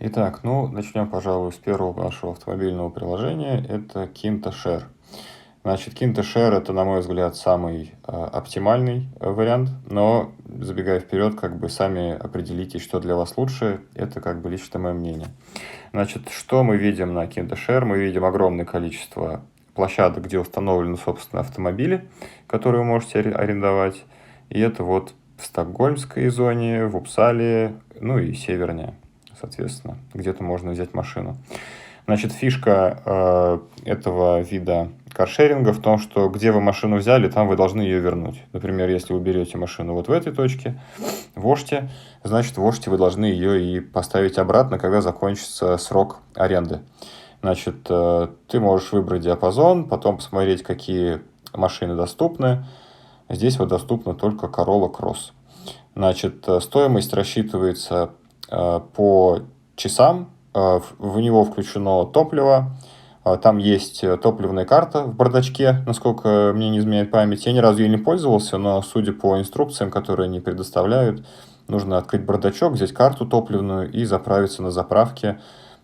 Итак, начнем, пожалуй, с первого нашего автомобильного приложения. Это Kinto Share. Значит, Kinto Share — это, на мой взгляд, самый оптимальный вариант, но, забегая вперед, сами определите, что для вас лучше. Это лично мое мнение. Значит, что мы видим на Kinto Share? Мы видим огромное количество площадок, где установлены, собственно, автомобили, которые вы можете арендовать. И это вот в Стокгольмской зоне, в Упсале, и севернее, соответственно, где-то можно взять машину. Значит, фишка этого вида каршеринга в том, что где вы машину взяли, там вы должны ее вернуть. Например, если вы берете машину вот в этой точке, в Оште, значит, в Оште вы должны ее и поставить обратно, когда закончится срок аренды. Значит, ты можешь выбрать диапазон, потом посмотреть, какие машины доступны. Здесь вот доступна только Corolla Cross. Значит, стоимость рассчитывается по часам, в него включено топливо, там есть топливная карта в бардачке, насколько мне не изменяет память. Я ни разу ей не пользовался, но судя по инструкциям, которые они предоставляют, нужно открыть бардачок, взять карту топливную и заправиться на заправке.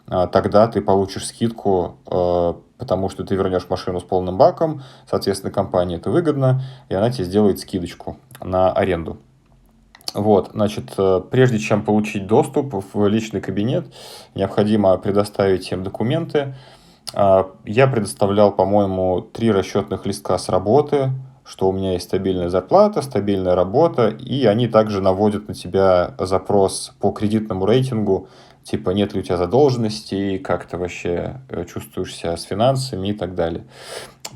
Тогда ты получишь скидку, потому что ты вернешь машину с полным баком, соответственно, компании это выгодно, и она тебе сделает скидочку на аренду. Вот, значит, прежде чем получить доступ в личный кабинет, необходимо предоставить им документы. Я предоставлял, по-моему, 3 расчетных листка с работы, что у меня есть стабильная зарплата, стабильная работа, и они также наводят на тебя запрос по кредитному рейтингу, типа нет ли у тебя задолженностей, как ты вообще чувствуешь себя с финансами и так далее.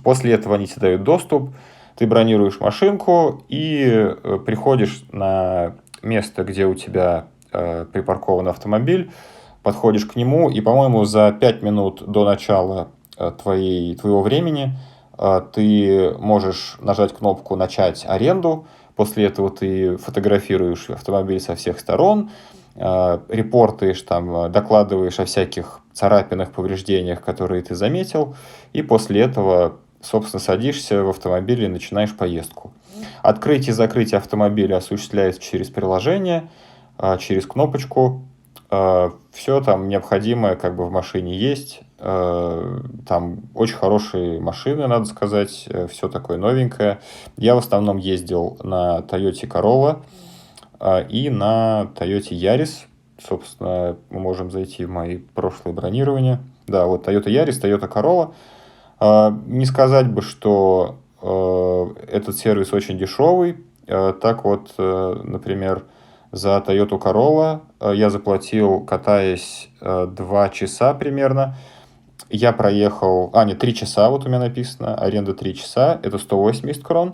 После этого они тебе дают доступ, ты бронируешь машинку и приходишь на место, где у тебя припаркован автомобиль, подходишь к нему, и, по-моему, за 5 минут до начала твоего времени ты можешь нажать кнопку «Начать аренду». После этого ты фотографируешь автомобиль со всех сторон, репортаешь, докладываешь о всяких царапинах, повреждениях, которые ты заметил, и после этого, собственно, садишься в автомобиль и начинаешь поездку. Открытие и закрытие автомобиля осуществляется через приложение, через кнопочку. Все там необходимое в машине есть. Там очень хорошие машины, надо сказать, все такое новенькое. Я в основном ездил на Toyota Corolla и на Toyota Yaris. Собственно, мы можем зайти в мои прошлые бронирования. Да, вот Toyota Yaris, Toyota Corolla. Не сказать бы, что этот сервис очень дешевый. Так вот, например, за Toyota Corolla я заплатил, катаясь, 2 часа примерно. Я проехал... 3 часа, вот у меня написано. Аренда 3 часа, это 180 крон.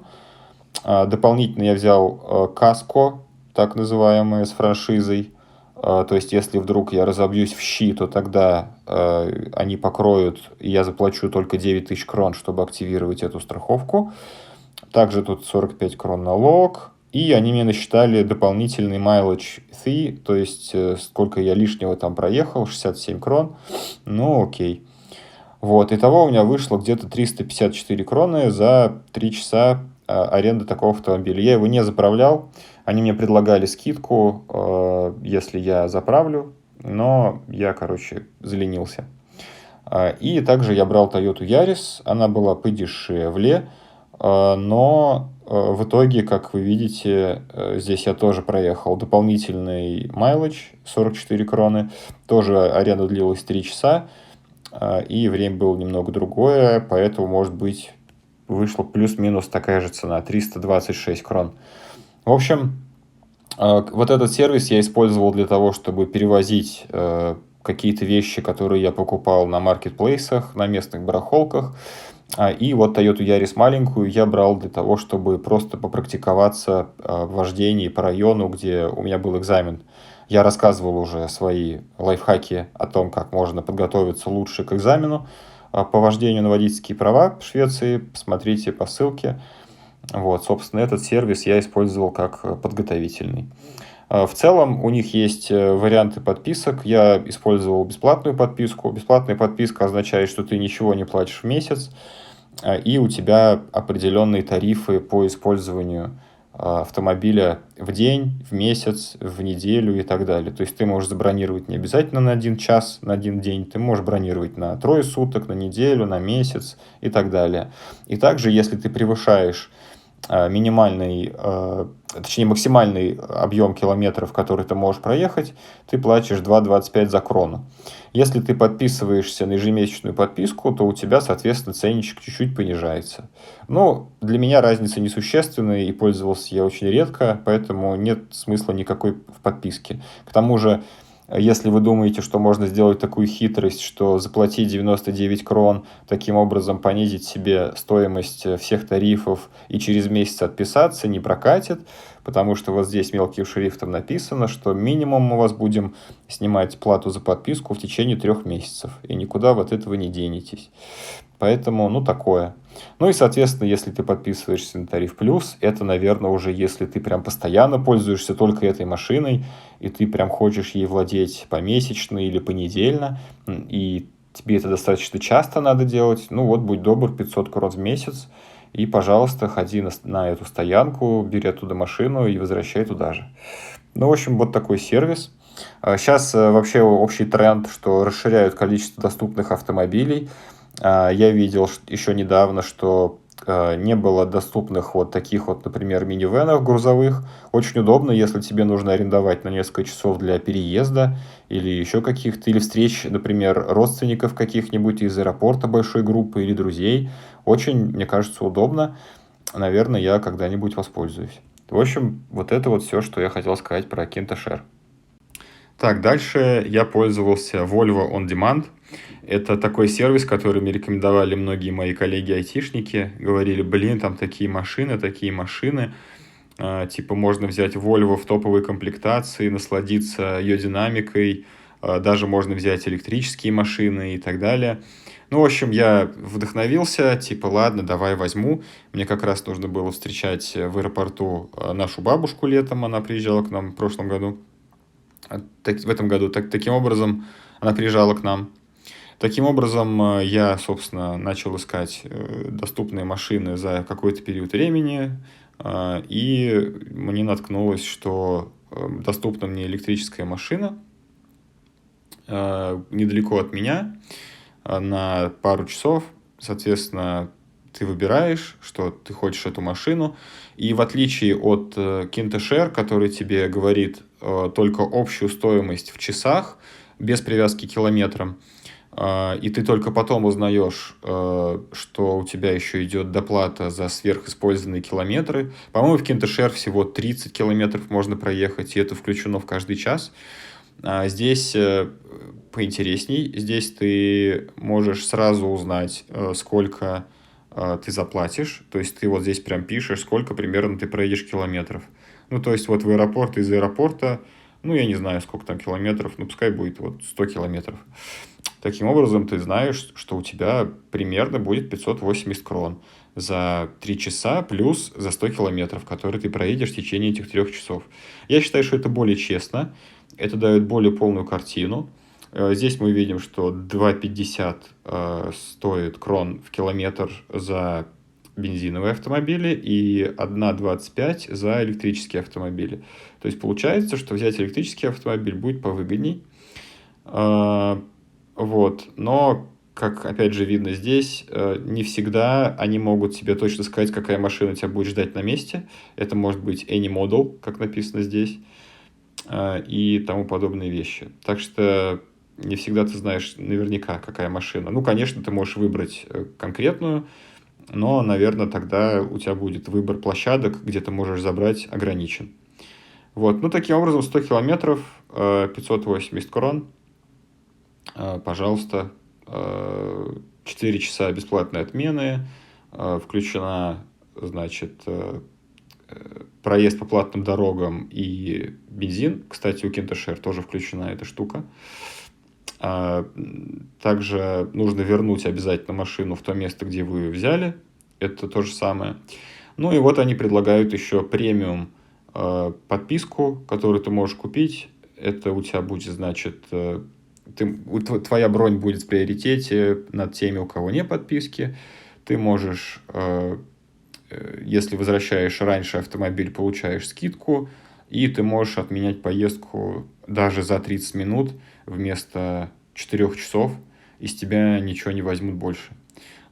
Дополнительно я взял каско, так называемое, с франшизой. То есть, если вдруг я разобьюсь в щи, то тогда они покроют, и я заплачу только 9 тысяч крон, чтобы активировать эту страховку. Также тут 45 крон налог. И они мне насчитали дополнительный mileage fee, то есть сколько я лишнего там проехал, 67 крон. Окей. Вот, итого у меня вышло где-то 354 кроны за 3 часа аренды такого автомобиля. Я его не заправлял, они мне предлагали скидку, если я заправлю, но я, заленился. И также я брал Toyota Yaris, она была подешевле, но в итоге, как вы видите, здесь я тоже проехал дополнительный mileage, 44 кроны, тоже аренда длилась 3 часа, и время было немного другое, поэтому, может быть, вышла плюс-минус такая же цена, 326 крон. В общем, вот этот сервис я использовал для того, чтобы перевозить какие-то вещи, которые я покупал на маркетплейсах, на местных барахолках. И вот Toyota Yaris маленькую я брал для того, чтобы просто попрактиковаться в вождении по району, где у меня был экзамен. Я рассказывал уже свои лайфхаки о том, как можно подготовиться лучше к экзамену по вождению на водительские права в Швеции. Посмотрите по ссылке. Вот, собственно, этот сервис я использовал как подготовительный. В целом у них есть варианты подписок. Я использовал бесплатную подписку. Бесплатная подписка означает, что ты ничего не платишь в месяц, и у тебя определенные тарифы по использованию автомобиля в день, в месяц, в неделю и так далее. То есть ты можешь забронировать не обязательно на 1 час, на 1 день, ты можешь бронировать на 3 суток, на неделю, на месяц и так далее. И также, если ты превышаешь точнее максимальный объем километров, который ты можешь проехать, ты платишь 2,25 за крону. Если ты подписываешься на ежемесячную подписку, то у тебя, соответственно, ценничек чуть-чуть понижается. Но для меня разница несущественная, и пользовался я очень редко, поэтому нет смысла никакой в подписке. К тому же, если вы думаете, что можно сделать такую хитрость, что заплатить 99 крон, таким образом понизить себе стоимость всех тарифов и через месяц отписаться, не прокатит, потому что вот здесь мелким шрифтом написано, что минимум мы вас будем снимать плату за подписку в течение 3 месяцев, и никуда вы от этого не денетесь. Поэтому, ну, такое. Ну и, соответственно, если ты подписываешься на тариф плюс, это, наверное, уже если ты прям постоянно пользуешься только этой машиной, и ты прям хочешь ей владеть помесячно или понедельно, и тебе это достаточно часто надо делать, ну вот, будь добр, 500 крон в месяц, и, пожалуйста, ходи на эту стоянку, бери оттуда машину и возвращай туда же. Ну, в общем, вот такой сервис. Сейчас вообще общий тренд, что расширяют количество доступных автомобилей. Я видел еще недавно, что не было доступных вот таких вот, например, минивенов грузовых. Очень удобно, если тебе нужно арендовать на несколько часов для переезда или еще каких-то, или встреч, например, родственников каких-нибудь из аэропорта большой группы или друзей. Очень, мне кажется, удобно. Наверное, я когда-нибудь воспользуюсь. В общем, вот это вот все, что я хотел сказать про Kinto Share. Так, дальше я пользовался Volvo On Demand. Это такой сервис, который мне рекомендовали многие мои коллеги-айтишники. Говорили, блин, там такие машины, такие машины. Типа можно взять Volvo в топовой комплектации, насладиться ее динамикой. Даже можно взять электрические машины и так далее. Ну, в общем, я вдохновился, типа, ладно, давай возьму. Мне как раз нужно было встречать в аэропорту нашу бабушку летом, она приезжала к нам в прошлом году. В этом году. Таким образом, она приезжала к нам. Таким образом, я, собственно, начал искать доступные машины за какой-то период времени, и мне наткнулось, что доступна мне электрическая машина недалеко от меня на пару часов. Соответственно, ты выбираешь, что ты хочешь эту машину, и в отличие от Kinto Share, который тебе говорит только общую стоимость в часах, без привязки к километрам, и ты только потом узнаешь, что у тебя еще идет доплата за сверхиспользованные километры. По-моему, в Kinto Share всего 30 километров можно проехать, и это включено в каждый час. Здесь поинтересней. Здесь ты можешь сразу узнать, сколько ты заплатишь. То есть ты вот здесь прям пишешь, сколько примерно ты проедешь километров. Ну, то есть вот в аэропорт, из аэропорта, ну, я не знаю, сколько там километров, ну, пускай будет вот 100 километров. Таким образом, ты знаешь, что у тебя примерно будет 580 крон за 3 часа плюс за 100 километров, которые ты проедешь в течение этих 3 часов. Я считаю, что это более честно, это дает более полную картину. Здесь мы видим, что 2,50 стоит крон в километр за бензиновые автомобили и 1,25 за электрические автомобили. То есть получается, что взять электрический автомобиль будет повыгодней. Вот. Но, как опять же видно здесь, не всегда они могут тебе точно сказать, какая машина тебя будет ждать на месте. Это может быть any model, как написано здесь, и тому подобные вещи. Так что не всегда ты знаешь наверняка, какая машина. Ну, конечно, ты можешь выбрать конкретную, но, наверное, тогда у тебя будет выбор площадок, где ты можешь забрать, ограничен. Вот. Ну, таким образом, 100 километров, 580 крон. Пожалуйста, 4 часа бесплатной отмены, включена, значит, проезд по платным дорогам и бензин. Кстати, у Kinto Share тоже включена эта штука. Также нужно вернуть обязательно машину в то место, где вы ее взяли. Это то же самое. Ну и вот они предлагают еще премиум подписку, которую ты можешь купить. Это у тебя будет, значит, твоя бронь будет в приоритете над теми, у кого нет подписки. Ты можешь если возвращаешь раньше автомобиль, получаешь скидку, и ты можешь отменять поездку даже за 30 минут вместо 4 часов, и с тебя ничего не возьмут больше.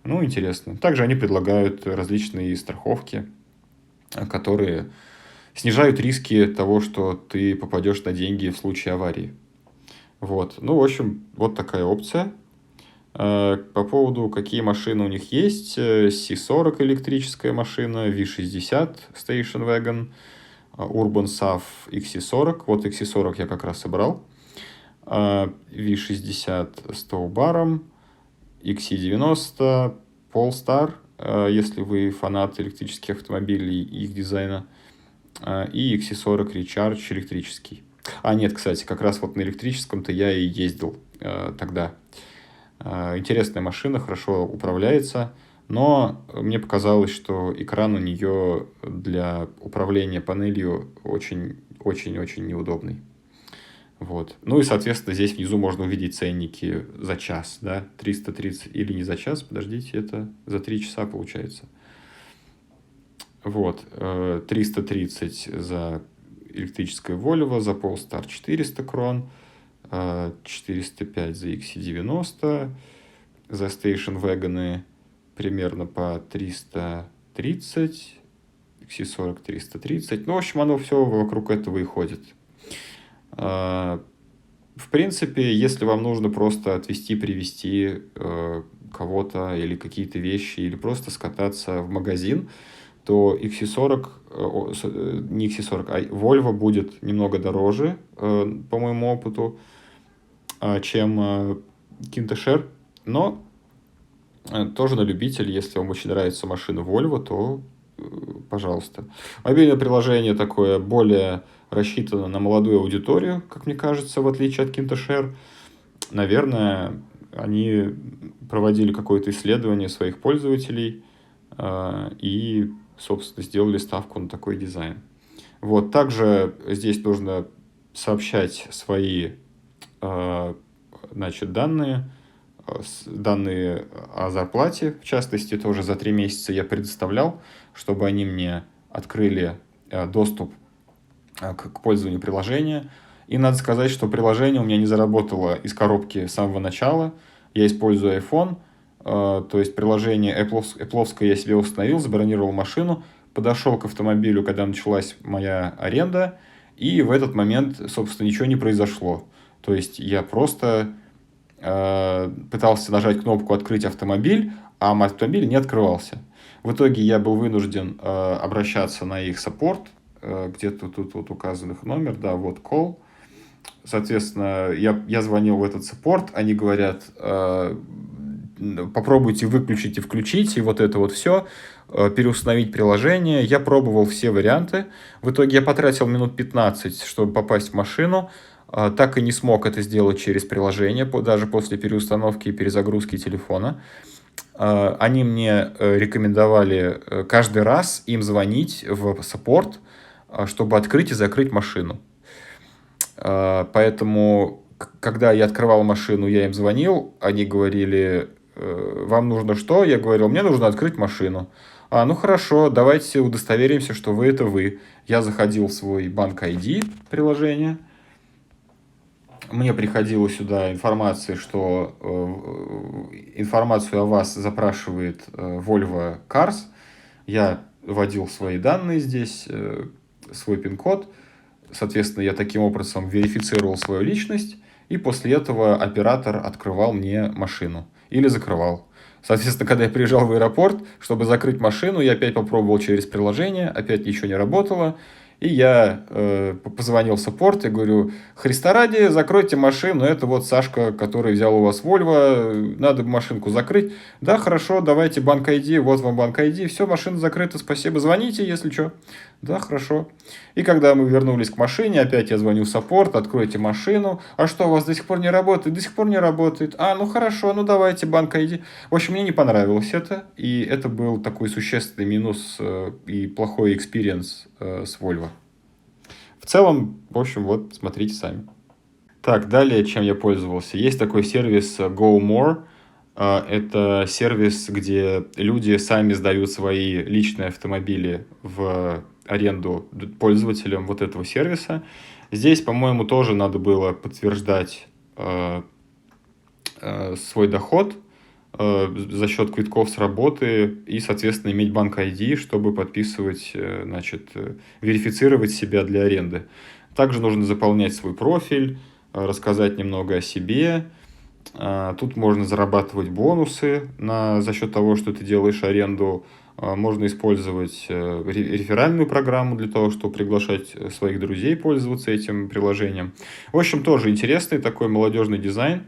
Ну, интересно. Также они предлагают различные страховки, которые снижают риски того, что ты попадешь на деньги в случае аварии. Вот. Ну, в общем, вот такая опция. По поводу, какие машины у них есть. C40 электрическая машина, V60 Station Wagon, Urban SAF XC40. Вот XC40 я как раз собрал. V60 с тоу-баром, XC90, Polestar, если вы фанат электрических автомобилей и их дизайна, и XC40 Recharge электрический. Нет, кстати, как раз вот на электрическом-то я и ездил тогда. Интересная машина, хорошо управляется, но мне показалось, что экран у нее для управления панелью очень-очень-очень неудобный. Вот. Ну и, соответственно, здесь внизу можно увидеть ценники за час, да, 330, или не за час, подождите, это за 3 часа получается. Вот, 330 за электрическое Volvo, за Polestar 400 крон, 405 за XC90, за Station Wagon примерно по 330, XC40 330. Ну, в общем, оно все вокруг этого и ходит. В принципе, если вам нужно просто отвезти, привезти кого-то или какие-то вещи, или просто скататься в магазин, то XC40, не XC40, а Volvo будет немного дороже, по моему опыту, чем Kinto Share, но тоже на любителя. Если вам очень нравится машина Volvo, то пожалуйста. Мобильное приложение такое более рассчитано на молодую аудиторию, как мне кажется, в отличие от Kinto Share. Наверное, они проводили какое-то исследование своих пользователей и, собственно, сделали ставку на такой дизайн. Вот. Также здесь нужно сообщать свои данные о зарплате, в частности, тоже за 3 месяца я предоставлял, чтобы они мне открыли доступ к пользованию приложения. И надо сказать, что приложение у меня не заработало из коробки с самого начала. Я использую iPhone, то есть приложение Apple'овское я себе установил, забронировал машину, подошел к автомобилю, когда началась моя аренда, и в этот момент, собственно, ничего не произошло. То есть я просто пытался нажать кнопку «Открыть автомобиль», а автомобиль не открывался. В итоге я был вынужден обращаться на их саппорт, где-то тут вот указан их номер, да, вот call. Соответственно, я звонил в этот саппорт, они говорят, попробуйте выключить и включить, и вот это вот все, переустановить приложение. Я пробовал все варианты. В итоге я потратил минут 15, чтобы попасть в машину. Так и не смог это сделать через приложение, даже после переустановки и перезагрузки телефона. Они мне рекомендовали каждый раз им звонить в саппорт, чтобы открыть и закрыть машину. Поэтому, когда я открывал машину, я им звонил, они говорили, вам нужно что? Я говорил, мне нужно открыть машину. Ну хорошо, давайте удостоверимся, что это вы. Я заходил в свой Bank ID приложение. Мне приходила сюда информация, что информацию о вас запрашивает Volvo Cars. Я вводил свои данные здесь, свой пин-код. Соответственно, я таким образом верифицировал свою личность, и после этого оператор открывал мне машину или закрывал. Соответственно, когда я приезжал в аэропорт, чтобы закрыть машину, я опять попробовал через приложение, опять ничего не работало. И я позвонил в саппорт и говорю, Христа ради, закройте машину, это вот Сашка, который взял у вас Volvo, надо машинку закрыть. Да, хорошо, давайте Bank ID, вот вам Bank ID, все, машина закрыта, спасибо, звоните, если что. Да, хорошо. И когда мы вернулись к машине, опять я звоню в саппорт, откройте машину. А что, у вас до сих пор не работает? До сих пор не работает. Ну хорошо, ну давайте Bank ID. В общем, мне не понравилось это, и это был такой существенный минус и плохой экспириенс с Volvo. В целом, в общем, вот, смотрите сами. Так, далее, чем я пользовался. Есть такой сервис GoMore. Это сервис, где люди сами сдают свои личные автомобили в аренду пользователям вот этого сервиса. Здесь, по-моему, тоже надо было подтверждать свой доход за счет квитков с работы и, соответственно, иметь банк ID, чтобы подписывать, верифицировать себя для аренды. Также нужно заполнять свой профиль, рассказать немного о себе. Тут можно зарабатывать бонусы за счет того, что ты делаешь аренду. Можно использовать реферальную программу для того, чтобы приглашать своих друзей пользоваться этим приложением. В общем, тоже интересный такой молодежный дизайн.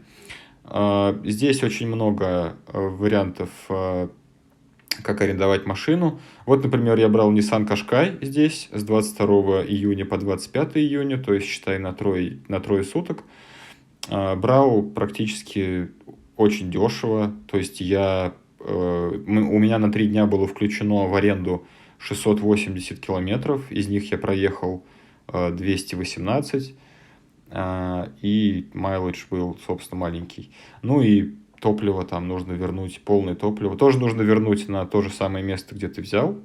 Здесь очень много вариантов, как арендовать машину. Вот, например, я брал Nissan Qashqai здесь с 22 июня по 25 июня, то есть, считай, на трое суток. Брал практически очень дешево, то есть у меня на 3 дня было включено в аренду 680 километров, из них я проехал 218, и mileage был, собственно, маленький. Ну и топливо там нужно вернуть, полное топливо тоже нужно вернуть на то же самое место, где ты взял.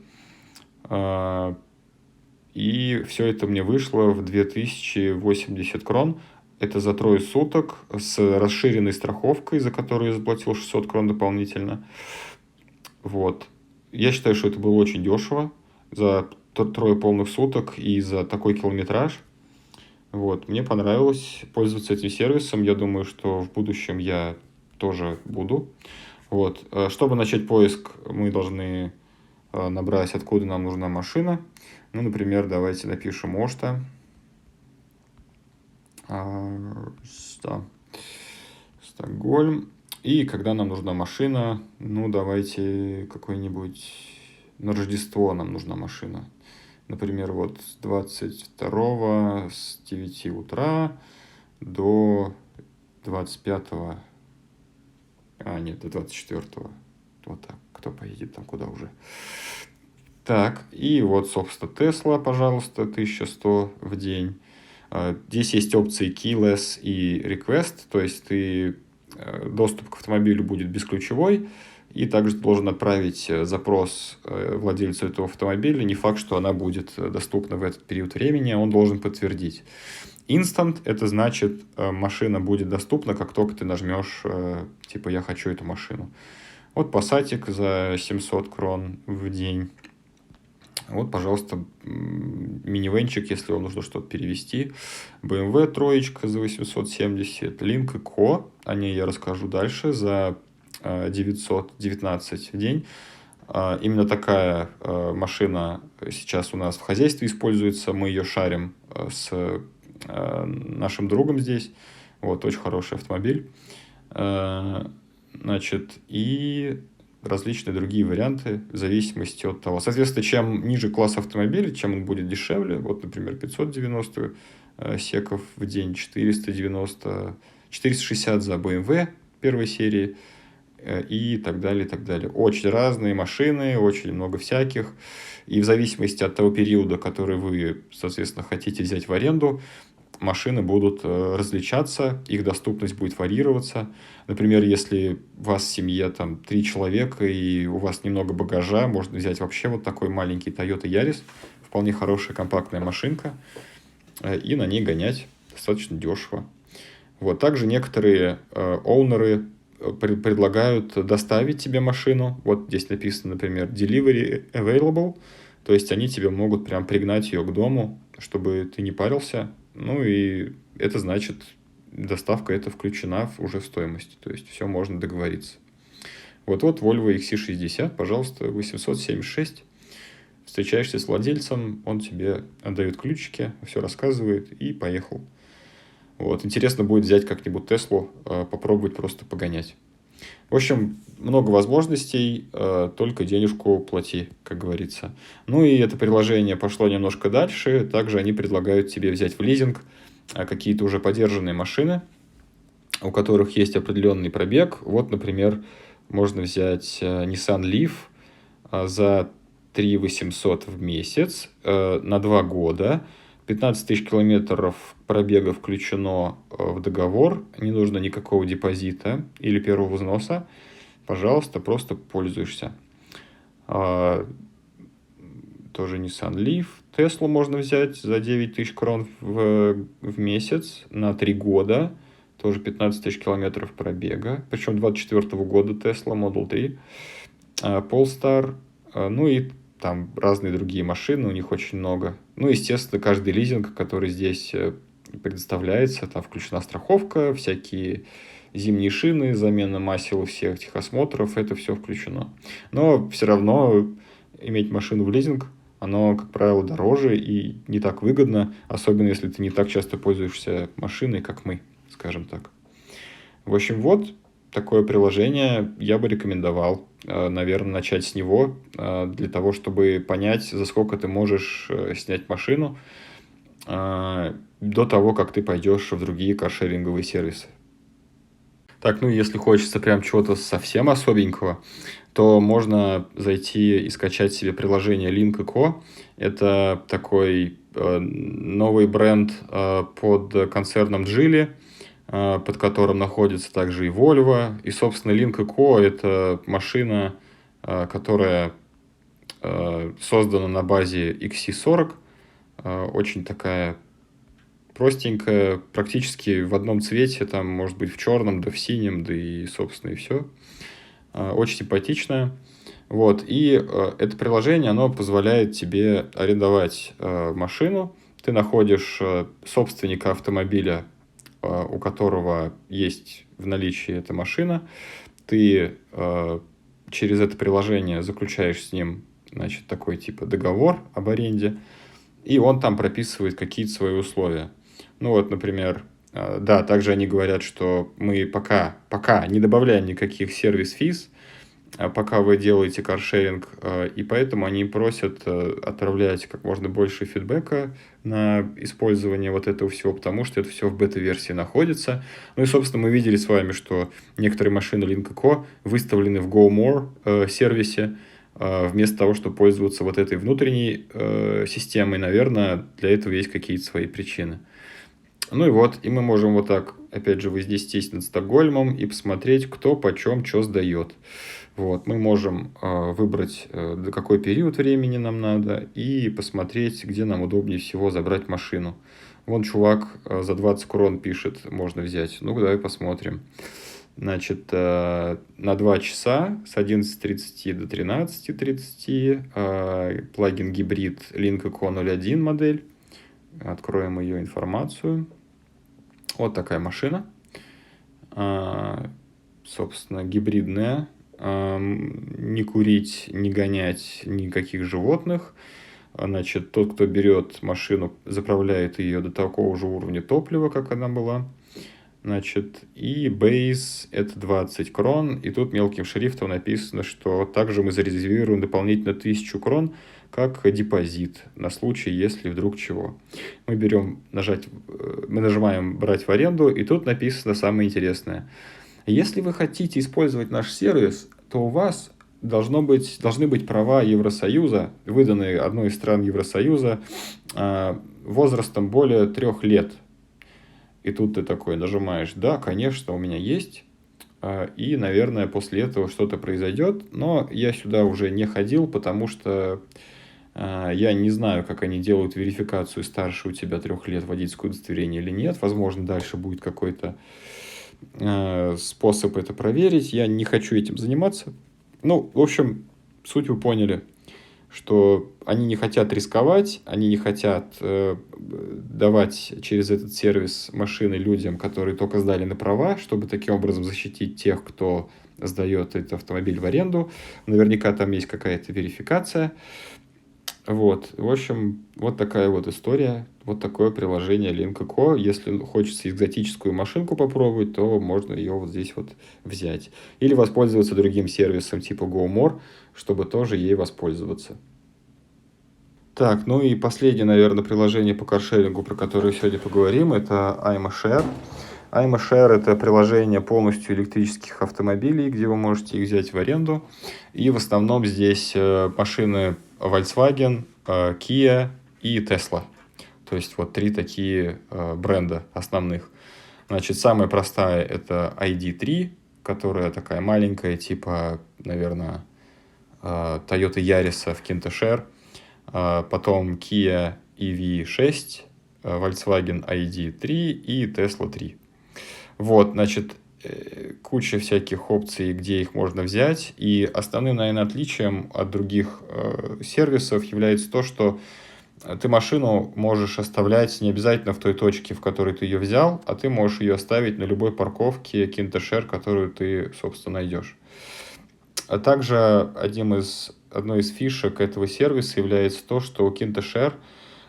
И все это мне вышло в 2080 крон. Это за 3 суток с расширенной страховкой, за которую я заплатил 600 крон дополнительно. Вот. Я считаю, что это было очень дешево за 3 полных суток и за такой километраж. Вот. Мне понравилось пользоваться этим сервисом. Я думаю, что в будущем я тоже буду. Вот. Чтобы начать поиск, мы должны набрать, откуда нам нужна машина. Ну, например, давайте напишем Ошта. Стокгольм. И когда нам нужна машина, ну, давайте какой-нибудь... На Рождество нам нужна машина. Например, вот с 22 с 9 утра до 25... до 24. Вот так. Кто поедет там куда уже? Так, и вот, собственно, Tesla, пожалуйста, 1100 в день. Здесь есть опции Keyless и Request, то есть доступ к автомобилю будет бесключевой, и также ты должен отправить запрос владельцу этого автомобиля. Не факт, что она будет доступна в этот период времени, он должен подтвердить. Instant — это значит, машина будет доступна, как только ты нажмешь, типа, я хочу эту машину. Вот Passatик за 700 крон в день. Вот, пожалуйста, минивенчик, если вам нужно что-то перевести. BMW троечка за 870. Lynk & Co. О ней я расскажу дальше за 919 в день. Именно такая машина сейчас у нас в хозяйстве используется. Мы ее шарим с нашим другом здесь. Вот, очень хороший автомобиль. Значит, и различные другие варианты в зависимости от того. Соответственно, чем ниже класс автомобиля, чем он будет дешевле. Вот, например, 590 секов в день, 460 за BMW первой серии и так далее, и так далее. Очень разные машины, очень много всяких. И в зависимости от того периода, который вы, соответственно, хотите взять в аренду, машины будут различаться, их доступность будет варьироваться. Например, если у вас в семье там 3 человека и у вас немного багажа, можно взять вообще вот такой маленький Toyota Yaris, вполне хорошая компактная машинка, и на ней гонять достаточно дешево. Вот. Также некоторые оунеры предлагают доставить тебе машину. Вот здесь написано, например, delivery available, то есть они тебе могут прям пригнать ее к дому, чтобы ты не парился. Ну и это значит, доставка это включена уже в стоимость. То есть все можно договориться. Вот Volvo XC60, пожалуйста, 876. Встречаешься с владельцем, он тебе отдает ключики, все рассказывает и поехал. Вот. Интересно будет взять как-нибудь Теслу, попробовать просто погонять. В общем, много возможностей, только денежку плати, как говорится. Ну и это приложение пошло немножко дальше. Также они предлагают тебе взять в лизинг какие-то уже подержанные машины, у которых есть определенный пробег. Вот, например, можно взять Nissan Leaf за 3 800 в месяц на 2 года. 15 тысяч километров пробега включено в договор, не нужно никакого депозита или первого взноса. пожалуйста, просто пользуешься. Тоже Nissan Leaf. Теслу можно взять за 9 тысяч крон в месяц на 3 года. Тоже 15 тысяч километров пробега. Причем 24 года Tesla Model 3. Polestar. Ну и там разные другие машины, у них очень много. Ну, естественно, каждый лизинг, который здесь предоставляется, там включена страховка, всякие зимние шины, замена масел всех техосмотров, это все включено. Но все равно иметь машину в лизинг, оно, как правило, дороже и не так выгодно, особенно если ты не так часто пользуешься машиной, как мы, скажем так. В общем, вот такое приложение я бы рекомендовал, наверное, начать с него, для того, чтобы понять, за сколько ты можешь снять машину до того, как ты пойдешь в другие каршеринговые сервисы. Так, ну если хочется прям чего-то совсем особенького, то можно зайти и скачать себе приложение Link.co. Это такой новый бренд под концерном Geely, под которым находится также и Volvo. И, собственно, Link.co — это машина, которая создана на базе XC40. Очень такая простенькая, практически в одном цвете, там, может быть, в черном, да в синем, да и, собственно, и все. Очень симпатичная. Вот. И это приложение, оно позволяет тебе арендовать машину. Ты находишь собственника автомобиля, у которого есть в наличии эта машина. Ты через это приложение заключаешь с ним, значит, такой типа договор об аренде, и он там прописывает какие-то свои условия. Ну вот, например, да, также они говорят, что мы пока не добавляем никаких сервис-физ, пока вы делаете каршеринг, и поэтому они просят отправлять как можно больше фидбэка на использование вот этого всего, потому что это все в бета-версии находится. Ну и, собственно, мы видели с вами, что некоторые машины Link.co выставлены в Go More сервисе, вместо того, чтобы пользоваться вот этой внутренней системой. Наверное, для этого есть какие-то свои причины. Ну и вот, и мы можем вот так, опять же, вознестись над Стокгольмом и посмотреть, кто почем что сдает. Вот, мы можем выбрать, до какой период времени нам надо, и посмотреть, где нам удобнее всего забрать машину. Вон чувак за 20 крон пишет, можно взять. Ну, давай посмотрим. Значит, на 2 часа с 11:30 до 13:30 плагин гибрид Link.co 01 модель. Откроем ее информацию. Вот такая машина. Собственно, гибридная. Не курить, не гонять никаких животных. Значит, тот, кто берет машину, заправляет ее до такого же уровня топлива, как она была. Значит, и бейс — это 20 крон. И тут мелким шрифтом написано, что также мы зарезервируем дополнительно 1000 крон как депозит на случай, если вдруг чего. Мы нажимаем «Брать в аренду», и тут написано самое интересное. Если вы хотите использовать наш сервис, то у вас должны быть права Евросоюза, выданные одной из стран Евросоюза, возрастом более 3 лет. И тут ты такой нажимаешь «Да, конечно, у меня есть». И, наверное, после этого что-то произойдет. Но я сюда уже не ходил, потому что я не знаю, как они делают верификацию, старше у тебя 3 лет водительское удостоверение или нет. Возможно, дальше будет какой-то способ это проверить. Я не хочу этим заниматься. Ну, в общем, суть вы поняли, что они не хотят рисковать, они не хотят давать через этот сервис машины людям, которые только сдали на права, чтобы таким образом защитить тех, кто сдает этот автомобиль в аренду. Наверняка там есть какая-то верификация. Вот, в общем, вот такая вот история, вот такое приложение Link.co. Если хочется экзотическую машинку попробовать, то можно ее вот здесь вот взять. Или воспользоваться другим сервисом типа GoMore, чтобы тоже ей воспользоваться. Так, ну и последнее, наверное, приложение по каршерингу, про которое сегодня поговорим, это iMoshare. iMoshare — это приложение полностью электрических автомобилей, где вы можете их взять в аренду. И в основном здесь машины Volkswagen, Kia и Tesla. То есть вот 3 такие бренда основных. Значит, самая простая — это ID3, которая такая маленькая, типа, наверное, Toyota Yaris в KintoShare, потом Kia EV6, Volkswagen ID3 и Tesla 3. Вот, значит, куча всяких опций, где их можно взять. И основным, наверное, отличием от других сервисов является то, что ты машину можешь оставлять не обязательно в той точке, в которой ты ее взял, а ты можешь ее оставить на любой парковке KintoShare, которую ты, собственно, найдешь. А также одной из фишек этого сервиса является то, что у KintoShare,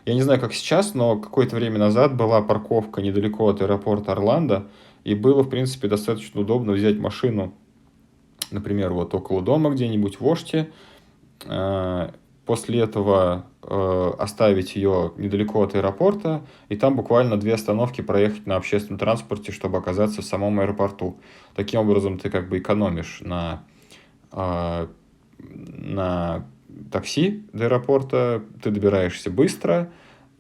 я не знаю, как сейчас, но какое-то время назад была парковка недалеко от аэропорта Орландо, и было, в принципе, достаточно удобно взять машину, например, вот около дома где-нибудь в Оште, после этого оставить ее недалеко от аэропорта, и там буквально 2 остановки проехать на общественном транспорте, чтобы оказаться в самом аэропорту. Таким образом, ты как бы экономишь на такси до аэропорта, ты добираешься быстро,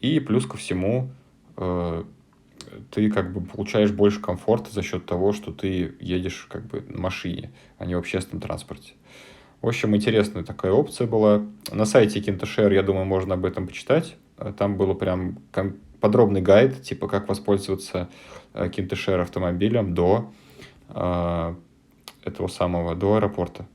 и плюс ко всему ты как бы получаешь больше комфорта за счет того, что ты едешь как бы на машине, а не в общественном транспорте. В общем, интересная такая опция была. На сайте KintoShare, я думаю, можно об этом почитать. Там был прям подробный гайд, типа как воспользоваться KintoShare автомобилем до этого самого, до аэропорта.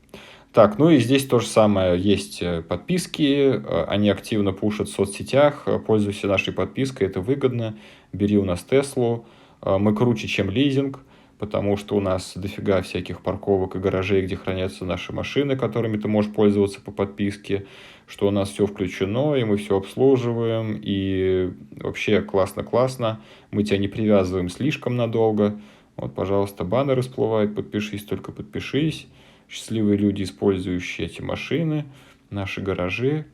Так, ну и здесь то же самое, есть подписки, они активно пушат в соцсетях, пользуйся нашей подпиской, это выгодно, бери у нас Теслу, мы круче, чем лизинг, потому что у нас дофига всяких парковок и гаражей, где хранятся наши машины, которыми ты можешь пользоваться по подписке, что у нас все включено, и мы все обслуживаем, и вообще классно-классно, мы тебя не привязываем слишком надолго. Вот, пожалуйста, баннеры всплывают, подпишись, только подпишись. Счастливые люди, использующие эти машины, наши гаражи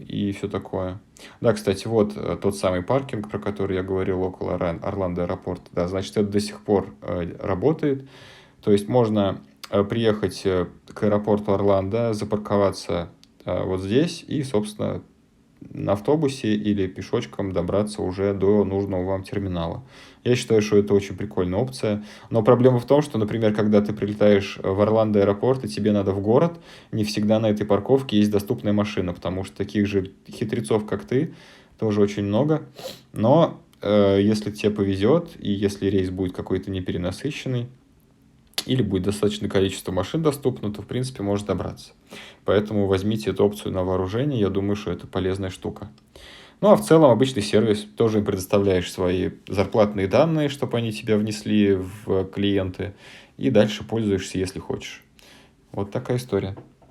и все такое. Да, кстати, вот тот самый паркинг, про который я говорил около Орландо аэропорта. Да, значит, это до сих пор работает. То есть можно приехать к аэропорту Орландо, запарковаться вот здесь и, собственно, на автобусе или пешочком добраться уже до нужного вам терминала. Я считаю, что это очень прикольная опция. Но проблема в том, что, например, когда ты прилетаешь в Орландо аэропорт и тебе надо в город, не всегда на этой парковке есть доступная машина, потому что таких же хитрецов, как ты, тоже очень много. Но если тебе повезет, и если рейс будет какой-то неперенасыщенный, или будет достаточное количество машин доступно, то, в принципе, можно добраться. Поэтому возьмите эту опцию на вооружение, я думаю, что это полезная штука. Ну, а в целом обычный сервис, тоже им предоставляешь свои зарплатные данные, чтобы они тебя внесли в клиенты, и дальше пользуешься, если хочешь. Вот такая история.